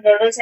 lulus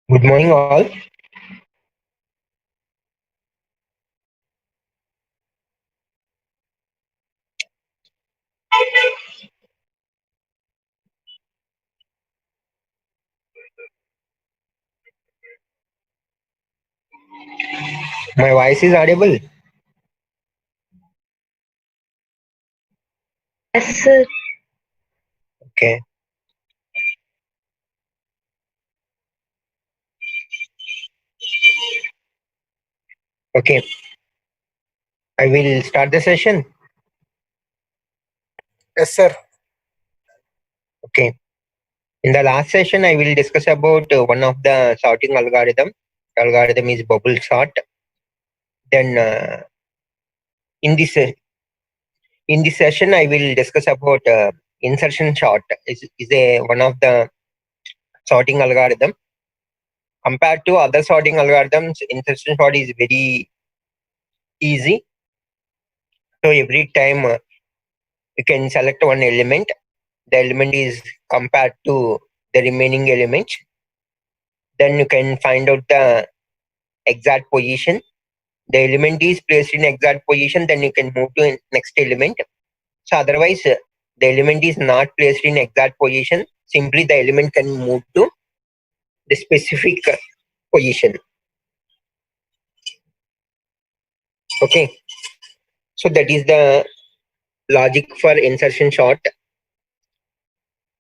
Good morning, all. My voice is audible. Yes, sir. Okay. Okay. I will start the session. Yes, sir. Okay. In the last session, I will discuss about one of the sorting algorithm. Algorithm is bubble sort. Then in this uh, in this session, I will discuss about insertion sort. Is a one of the sorting algorithm. Compared to other sorting algorithms, insertion sort is very easy. So every time you can select one element, the element is compared to the remaining elements. Then you can find out the exact position. The element is placed in exact position, then you can move to next element. So otherwise, the element is not placed in exact position. Simply the element can move to the specific position. Okay. So that is the logic for insertion sort.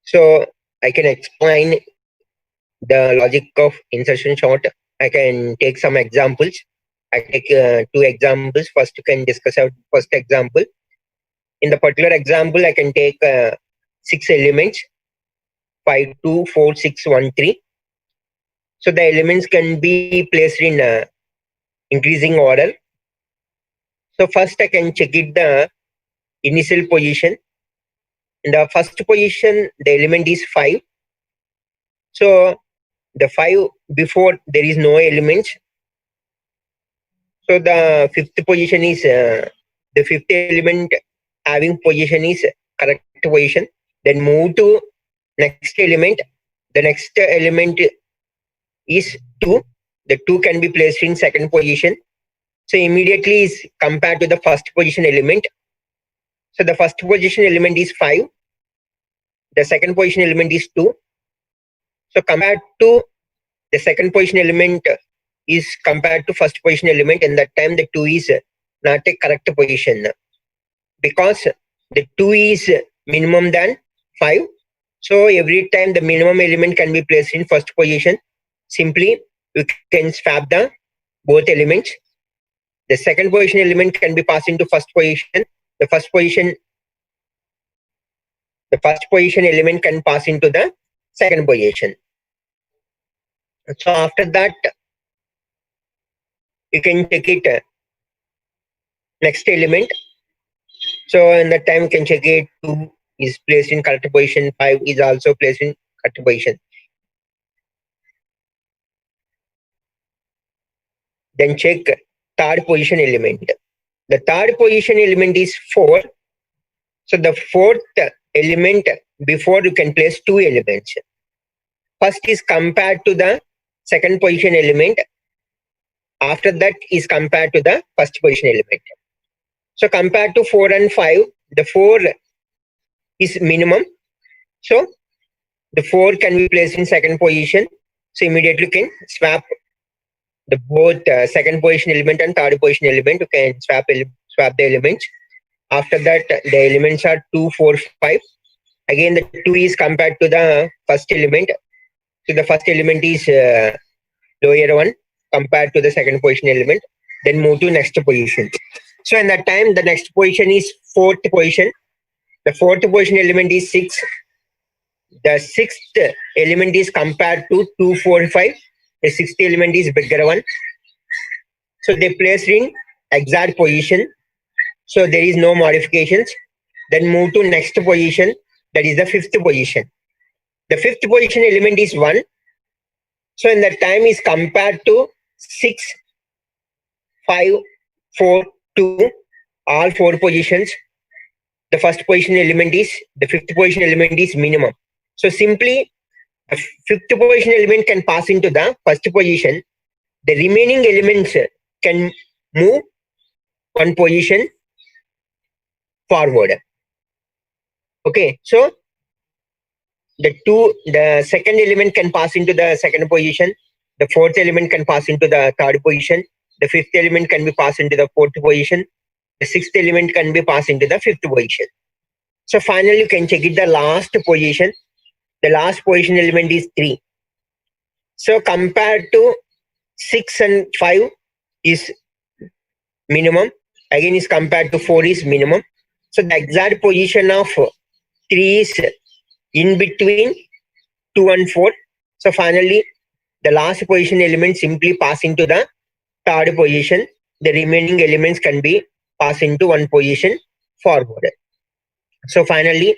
So I can explain the logic of insertion sort. I can take some examples. I take two examples. First, you can discuss our first example. In the particular example, I can take 6 elements, 5, 2, 4, 6, 1, 3. So the elements can be placed in increasing order. So first I can check it the initial position. In the first position, the element is 5. So the 5 before there is no elements. So the fifth position is the fifth element having position is correct position. Then move to next element. The next element is 2. The 2 can be placed in second position. So immediately is compared to the first position element. So the first position element is 5. The second position element is 2. So compared to the second position element is compared to first position element, and that time the 2 is not a correct position because the 2 is minimum than 5. So every time the minimum element can be placed in first position, simply you can swap the both elements. The second position element can be passed into first position. The first position element can pass into the second position. So after that, you can check it next element. So in that time you can check it 2 is placed in correct position, 5 is also placed in correct position. Then check third position element. The third position element is 4. So the fourth element before you can place 2 elements. First is compared to the second position element. After that is compared to the first position element. So compared to 4 and 5, the 4 is minimum. So the 4 can be placed in second position. So immediately you can swap the both second position element and third position element. You can swap the elements. After that, the elements are 2, 4, 5. Again, the 2 is compared to the first element. So the first element is lower one compared to the second position element. Then move to next position. So in that time, the next position is fourth position. The fourth position element is 6. The sixth element is compared to 2, 4, 5. The sixth element is bigger one. So they placed in exact position. So there is no modifications. Then move to next position. That is the fifth position. The fifth position element is 1. So in that time is compared to 6, 5, 4, 2, all 4 positions. The first position element is, the fifth position element is minimum. So simply A fifth position element can pass into the first position. The remaining elements can move one position forward. Okay, so the second element can pass into the second position. The fourth element can pass into the third position. The fifth element can be passed into the fourth position. The sixth element can be passed into the fifth position. So finally, you can check it the last position. The last position element is 3. So compared to 6 and 5 is minimum. Again is compared to 4 is minimum. So the exact position of 3 is in between 2 and 4. So finally, the last position element simply pass into the third position. The remaining elements can be passed into one position forward. So finally,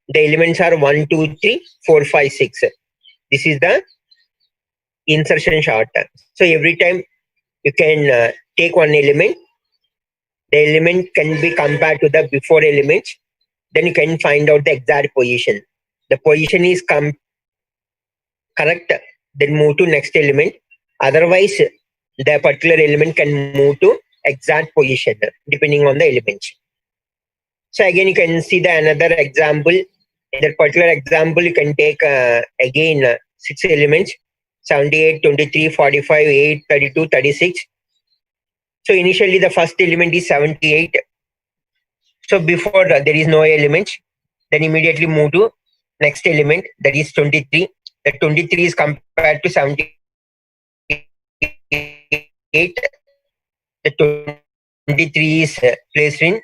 the elements are 1, 2, 3, 4, 5, 6. This is the insertion chart. So every time you can take one element, the element can be compared to the before element. Then you can find out the exact position. The position is correct, then move to next element. Otherwise, the particular element can move to exact position depending on the element. So again, you can see the another example. In that particular example, you can take again 6 elements: 78, 23, 45, 8, 32, 36. So initially, the first element is 78. So before there is no element, then immediately move to next element, that is 23. The 23 is compared to 78. The 23 is placed in.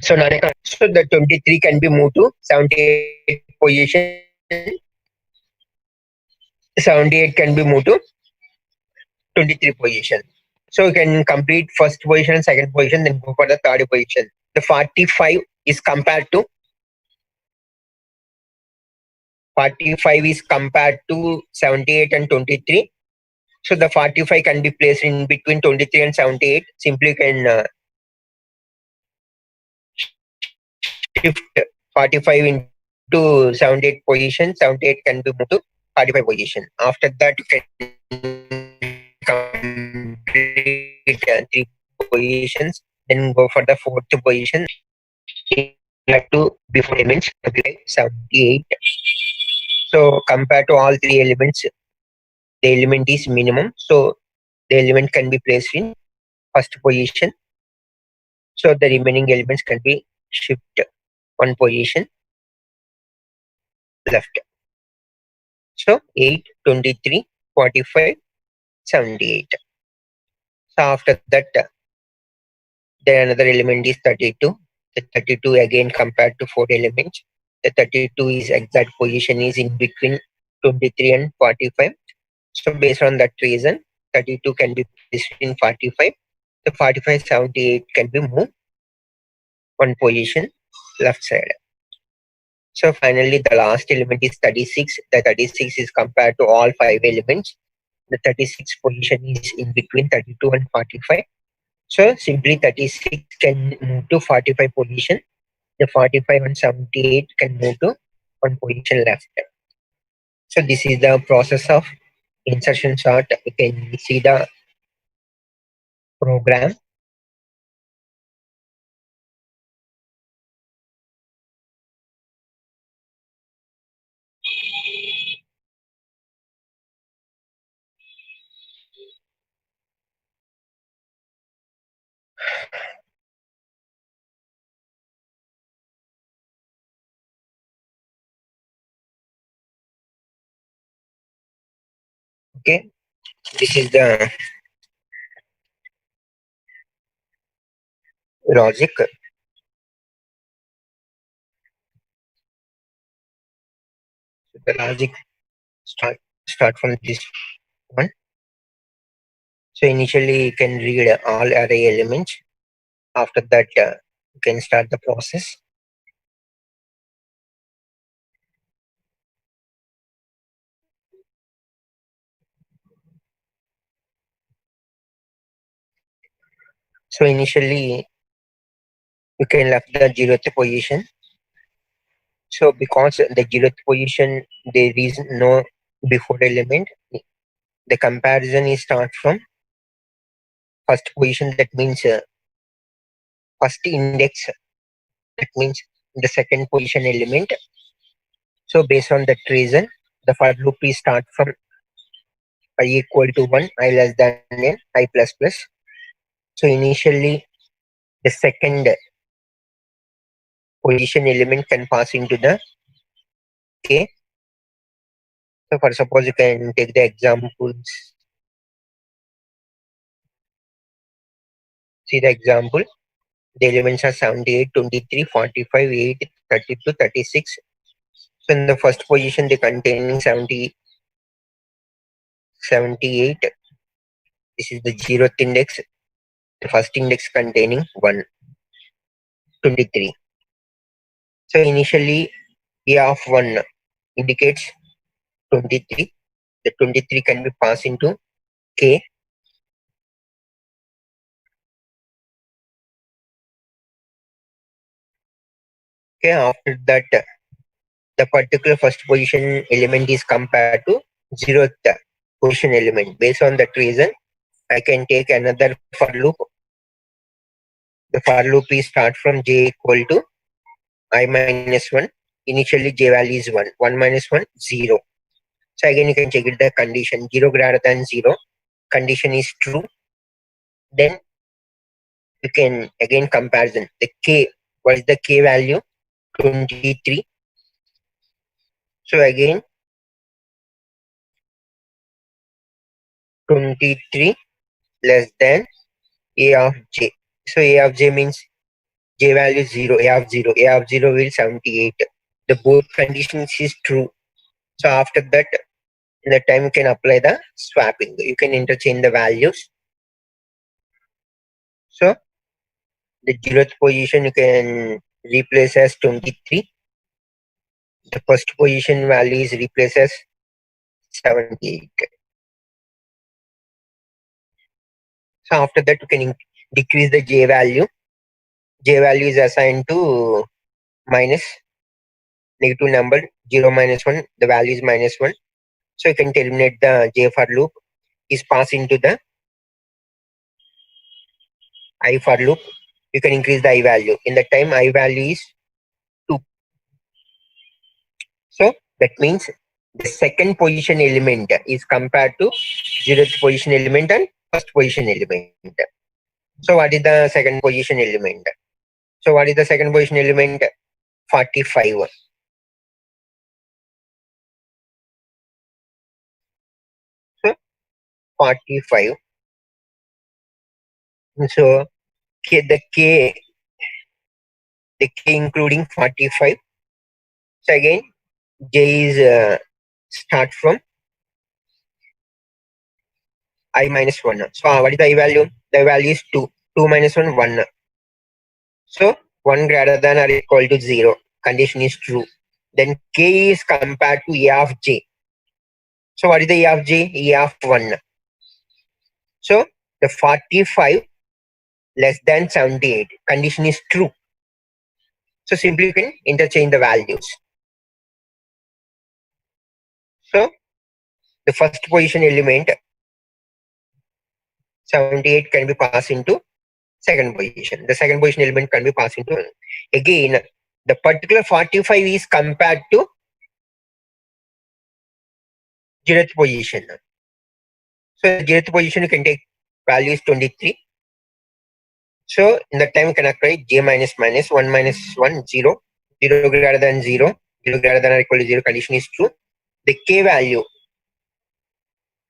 So the 23 can be moved to 78 position. 78 can be moved to 23 position. So you can complete first position, second position, then go for the third position. The 45 is compared to 78 and 23. So the 45 can be placed in between 23 and 78. Simply can shift 45 into 78 position. 78 can be moved to 45 position. After that, you can complete 3 positions. Then go for the fourth position. To before elements, 78. So compared to all 3 elements, the element is minimum. So the element can be placed in first position. So the remaining elements can be shifted one position left. So 8, 23, 45, 78. So after that, then another element is 32. The 32 again compared to 4 elements. The 32 is exact position is in between 23 and 45. So based on that reason, 32 can be placed in 45. The 45, 78 can be moved one position left side. So finally, the last element is 36. The 36 is compared to all 5 elements. The 36 position is in between 32 and 45. So simply 36 can move to 45 position. The 45 and 78 can move to one position left. So this is the process of insertion chart. You can see the program. Okay, this is the logic. So the logic start from this one. So initially you can read all array elements. After that, you can start the process. So initially you can left the 0th position. So because the zeroth position, there is no before element. The comparison is start from first position. That means first index. That means the second position element. So based on that reason, the for loop is start from I equal to 1, I less than n, I plus plus. So initially, the second position element can pass into the k. So for suppose you can take the examples. See the example. The elements are 78, 23, 45, 8, 32, 36. So in the first position, they containing 70, 78. This is the zeroth index. The first index containing 1, 23. So initially, A of 1 indicates 23. The 23 can be passed into K. Okay, after that, the particular first position element is compared to zeroth position element. Based on that reason, I can take another for loop. The for loop is start from j equal to I minus 1. Initially, j value is 1. 1 minus 1, 0. So again, you can check it the condition 0 greater than 0. Condition is true. Then you can again comparison. The k, what is the k value? 23. So again, 23 less than a of j. So a of j means j value is 0, a of 0. A of 0 will 78. The both conditions is true. So after that, in the time you can apply the swapping. You can interchange the values. So the zeroth position you can replace as 23. The first position value is replaced as 78. So after that, you can decrease the j value. J value is assigned to minus negative number 0 minus 1. The value is minus 1. So you can terminate the j for loop. Is passed into the I for loop. You can increase the I value. In the time I value is 2. So that means the second position element is compared to zeroth position element and first position element. So what is the second position element? So what is the second position element? 45. So 45. So the k including 45. So again, j is start from I minus 1. So what is the I value? The value is 2. 2 minus 1, 1. So 1 greater than or equal to 0. Condition is true. Then k is compared to a of j. So what is the a of j? A of 1. So the 45 less than 78. Condition is true. So simply you can interchange the values. So the first position element 78 can be passed into second position. The second position element can be passed into again the particular 45 is compared to zeroth position. So the zeroth position you can take value is 23. So in the time you can apply j minus minus 1 minus 1 0. 0 greater than 0. 0 greater than or equal to 0 condition is true. The k value.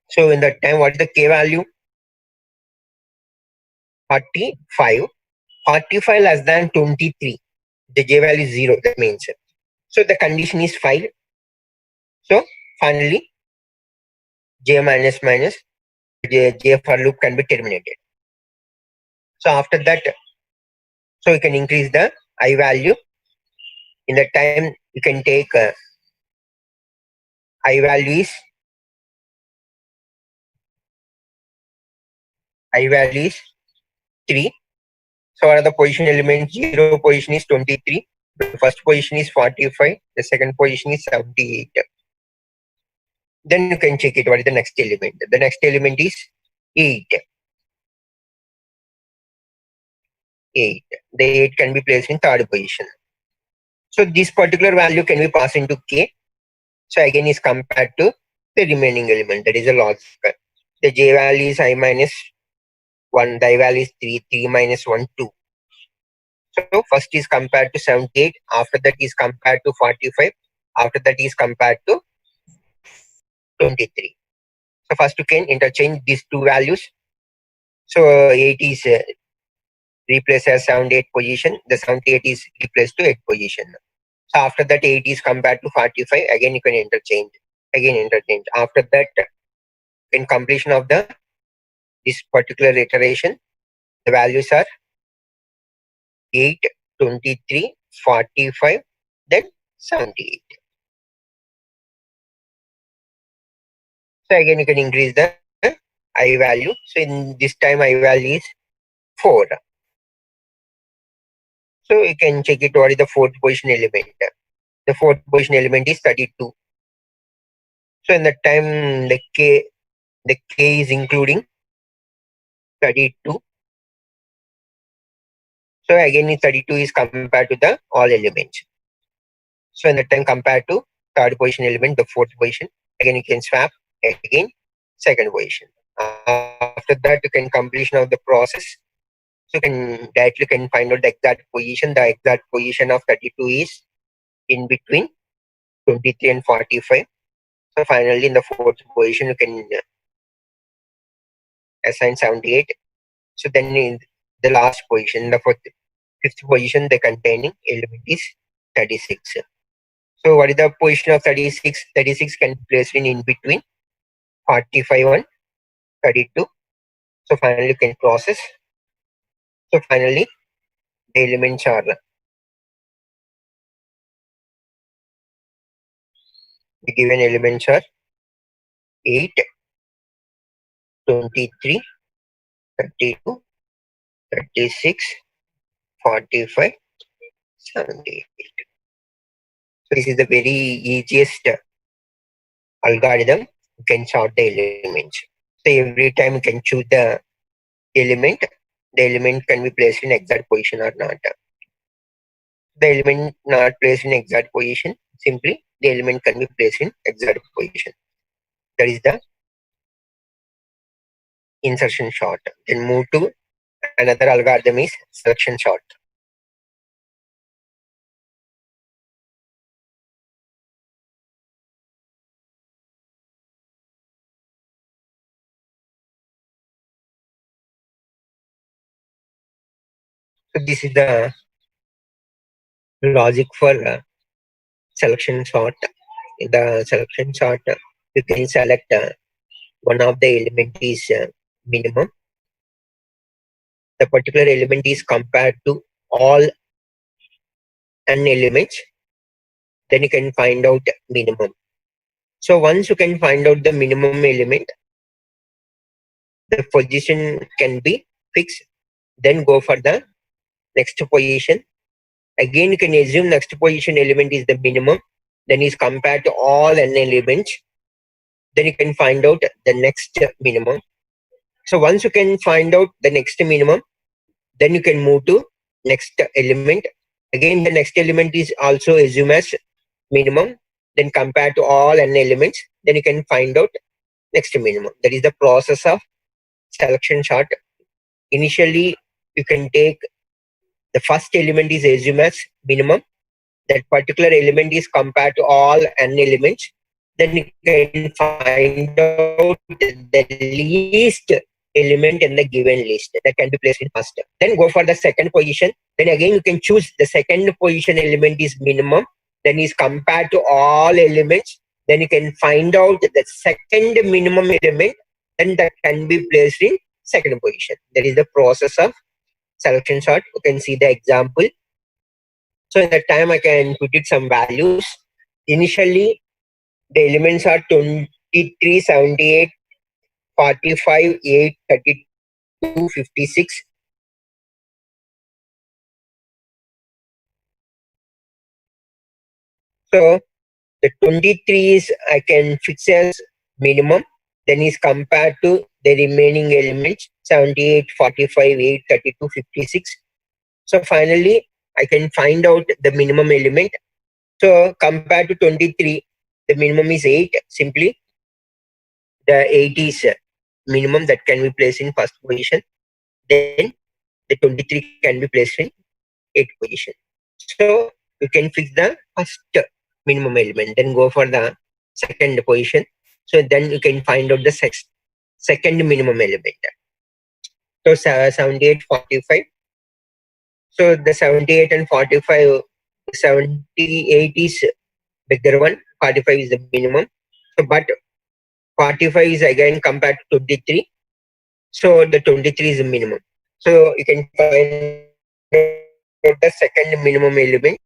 So in that time what is the k value? 45. 45 less than 23. The j value is 0. That means. So the condition is 5. So finally j minus minus j for loop can be terminated. So after that, so you can increase the I value. In the time you can take I value is 3. So what are the position elements? 0 position is 23. The first position is 45, the second position is 78. Then you can check it what is the next element. The next element is 8. 8. The 8 can be placed in third position. So this particular value can be passed into K. So again is compared to the remaining element, that is a logic. The J value is I minus 1, the I value is 3, 3 minus 1, 2. So first is compared to 78, after that is compared to 45, after that is compared to 23. So first you can interchange these two values. So 8 is replaced as 78 position, the 78 is replaced to 8 position. So after that 8 is compared to 45, again you can interchange, After that, in completion of this particular iteration, the values are 8, 23, 45, then 78. So again you can increase the I value. So in this time I value is 4. So you can check it what is the fourth position element. The fourth position element is 32. So in that time the K is including 32. So again 32 is compared to the all elements. So in that time compared to third position element, the fourth position, again you can swap again second position. After that you can completion of the process. So you can directly can find out the exact position. The exact position of 32 is in between 23 and 45. So finally in the fourth position you can assign 78. So then in the last position, the fifth position, the containing element is 36. So what is the position of 36? 36 can be placed in between 45 and 32. So finally you can process. So finally the elements are the given elements are 8, 23, 32, 36, 45, 78. So this is the very easiest algorithm. You can sort the elements. So every time you can choose the element can be placed in exact position or not. The element not placed in exact position, simply the element can be placed in exact position. That is the insertion sort. Then move to another algorithm is selection sort. So this is the logic for selection sort. In the selection sort, you can select one of the element is minimum. The particular element is compared to all n elements. Then you can find out minimum. So once you can find out the minimum element, the position can be fixed. Then go for the next position. Again, you can assume next position element is the minimum. Then is compared to all n elements. Then you can find out the next minimum. So once you can find out the next minimum, then you can move to next element. Again, the next element is also assumed as minimum. Then compared to all n elements, then you can find out next minimum. That is the process of selection sort. Initially, you can take the first element is assumed as minimum. That particular element is compared to all n elements. Then you can find out the least element in the given list that can be placed in first. Then go for the second position. Then again you can choose the second position element is minimum. Then is compared to all elements. Then you can find out the second minimum element. Then that can be placed in second position. That is the process of selection sort. You can see the example. So in that time I can put it some values. Initially the elements are 23, 78, 45, 8, 32, 56. So the 23 is I can fix as minimum, then is compared to the remaining elements 78, 45, 8, 32, 56. So finally, I can find out the minimum element. So compared to 23, the minimum is 8. Simply, the 8 is minimum that can be placed in first position. Then the 23 can be placed in 8th position. So you can fix the first minimum element, then go for the second position. So then you can find out the second minimum element. So 78, 45. So the 78 and 45, 78 is bigger one, 45 is the minimum. So but 45 is again compared to 23. So the 23 is the minimum. So you can find out the second minimum element.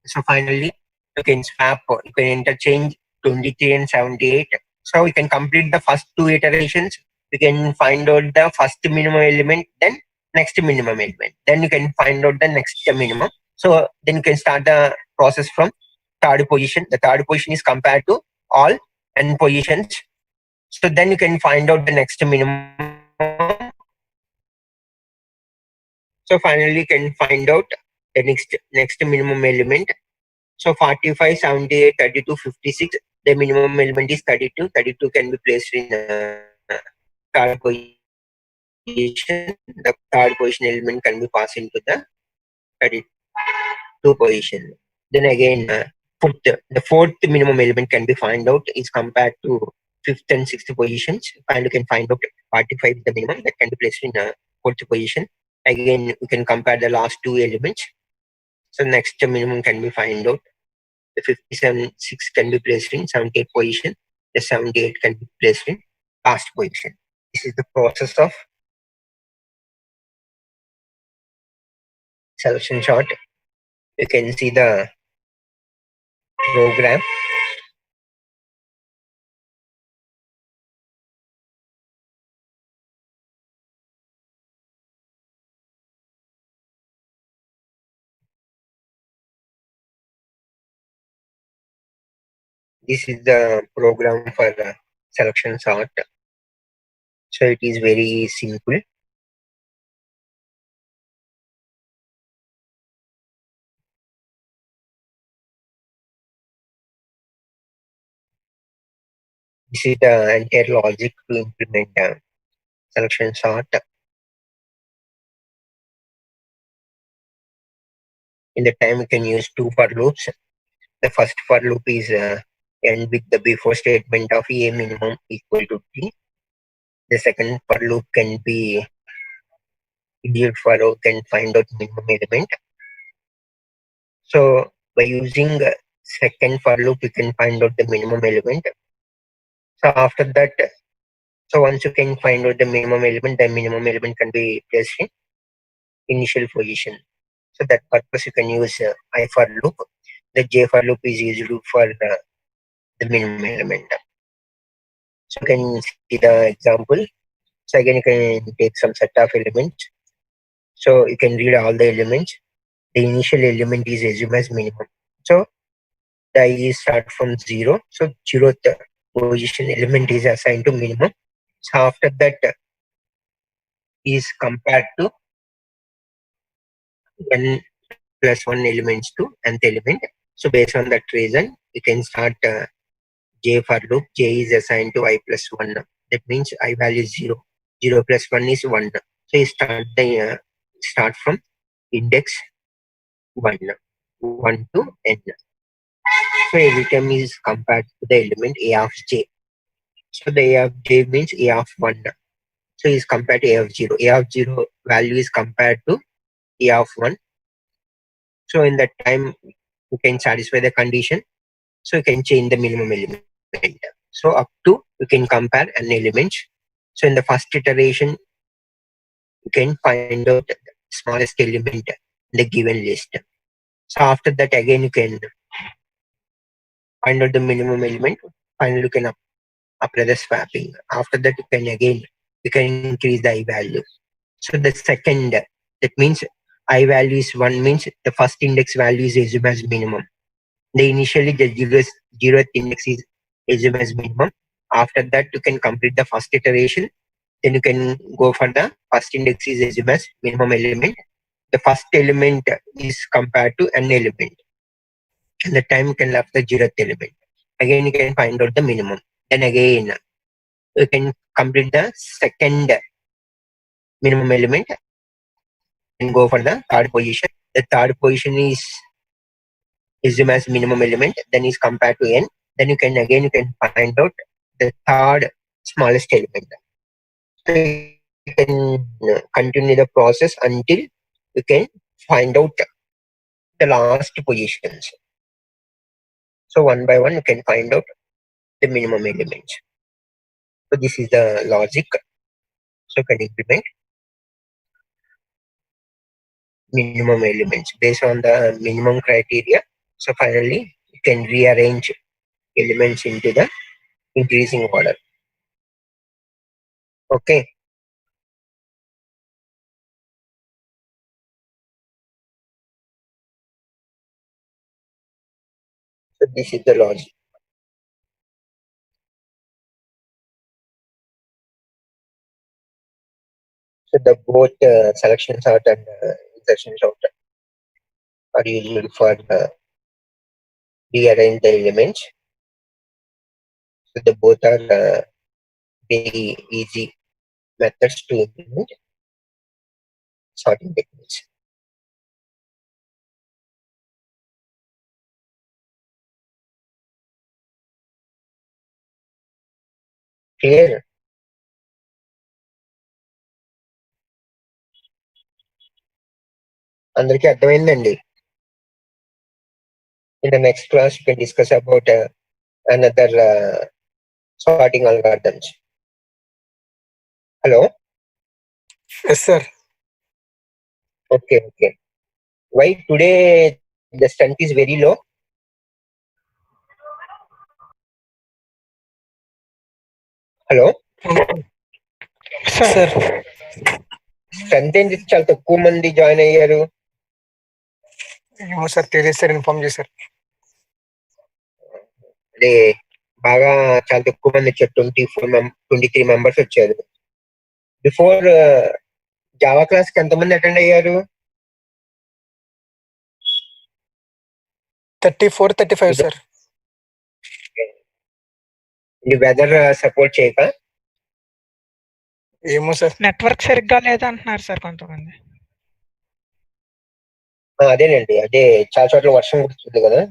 So finally, you can swap, you can interchange 23 and 78. So you can complete the first two iterations. You can find out the first minimum element, then next minimum element. Then you can find out the next minimum. So then you can start the process from third position. The third position is compared to all n positions. So then you can find out the next minimum. So finally, you can find out the next minimum element. So 45, 78, 32, 56. The minimum element is 32. 32 can be placed in third position. The third position element can be passed into the 32 position. Then again, the fourth minimum element can be find out is compared to fifth and sixth positions. And you can find out 45 is the minimum that can be placed in fourth position. Again, we can compare the last two elements. So next minimum can be find out. The 57, 6 can be placed in 78 position. The 78 can be placed in last position. This is the process of selection chart. You can see the program. This is the program for selection sort. So it is very simple. This is the entire logic to implement selection sort. In the time, you can use two for loops. The first for loop is end with the before statement of a minimum equal to t. The second for loop can be immediate for can find out minimum element. So by using second for loop, you can find out the minimum element. So after that, so once you can find out the minimum element can be placed in initial position. So that purpose you can use I for loop. The J for loop is used for the minimum element. So you can see the example. So again, you can take some set of elements. So you can read all the elements. The initial element is assumed as minimum. So the I start from 0. So 0th position element is assigned to minimum. So after that is compared to n plus 1 elements to nth element. So based on that reason, you can start J for loop. J is assigned to I plus 1. That means I value is 0. 0 plus 1 is 1. So you start from index 1, 1 to n. So every time is compared to the element A of J. So the A of J means A of 1. So is compared to A of 0. A of 0 value is compared to A of 1. So in that time, you can satisfy the condition. So you can change the minimum element. So up to you can compare an element. So in the first iteration, you can find out the smallest element in the given list. So after that, again you can find out the minimum element. Finally, you can apply the swapping. After that, you can increase the I value. So the second, that means I value is 1 means the first index value is assumed as minimum. initially the zeroth index is assumed as minimum. After that, you can complete the first iteration. Then you can go for the first index is assumed as minimum element. The first element is compared to n element. And the time you can left the zeroth element. Again, you can find out the minimum. Then again, you can complete the second minimum element and go for the third position. The third position is assumed as minimum element, then is compared to n. Then you can find out the third smallest element. So you can continue the process until you can find out the last positions. So one by one you can find out the minimum elements. So this is the logic. So you can implement minimum elements based on the minimum criteria. So finally you can rearrange elements into the increasing order. Okay. So this is the logic. So the both selection sort and insertion sort are used for rearrange the elements. So the both are very easy methods to implement sorting techniques. Clear? అందరికీ అర్థమైందండి. In the next class, we can discuss about another sorting algorithms. Hello? Yes, sir. Okay. Why today the strength is very low? Hello? Sir. Strength ఏంటి చాలా తక్కువ మంది join అయ్యారు. ఏమో sir తెలియదు sir, inform చేశారు. అదే బాగా చాలా తక్కువ మంది వచ్చారు. 23 మెంబర్స్ వచ్చారు. బిఫోర్ జావా క్లాస్ కి ఎంతమంది అటెండ్ అయ్యారు? 34, 35 సార్. వెదర్ సపోర్ట్ చేయక ఏమో సార్, నెట్వర్క్ సరిగ్గా లేదంటున్నారు సార్ కొంతమంది. అదేనండి, అదే చాలా చోట్ల వర్షం కుడుతుంది కదా.